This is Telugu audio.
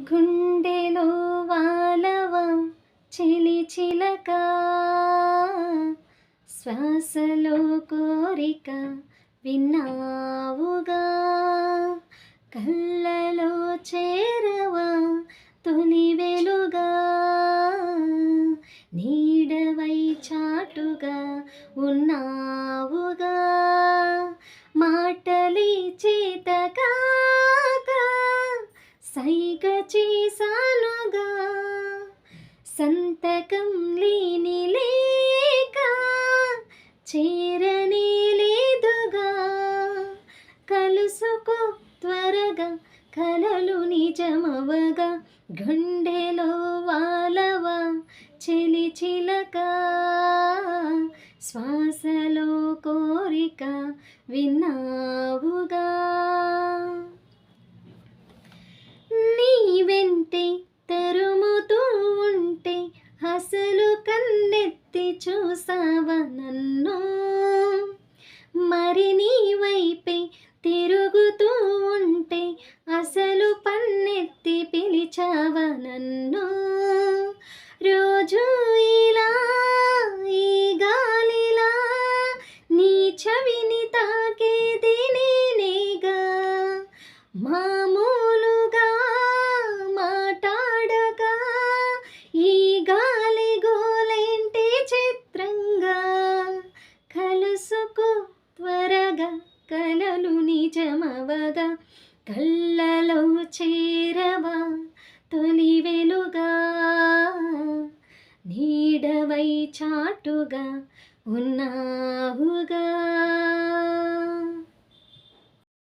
గుండెలో వాలవా చిలి చిలక, శ్వాసలో కోరిక విన్నావుగా, కళ్ళలో చేరవా తొలి వెలుగా, నీడవై చాటుగా ఉన్నావుగా, మాటలి చేతకాక సైగ చేశానుగా, సంతకం లేని లేక చేరనే లేదుగా, కలుసుకో త్వరగా కలలు నిజమవగా, గుండెలో వాలవా చెలి చిలక, శ్వాసలో కోరిక విన్నావుగా. నీ వెంటే తరుముతూ ఉంటే అసలు కన్నెత్తి చూసావా నన్ను, మరి నీ వైపే తిరుగుతూ ఉంటే అసలు పన్నెత్తి పిలిచావా నన్ను, రోజు ఇలా ఈ గాలిలా నీ చెవిని తాకేది నేనేగా, మామూలుగా మాట్లాడగా ఈ గాలి గోలేంటి చిత్రంగా, కలుసుకో త్వరగా కలలు నిజమవగా, కళ్ళలో చేరవా తొలి వెలుగా, నీడవై చాటుగా ఉన్నావుగా.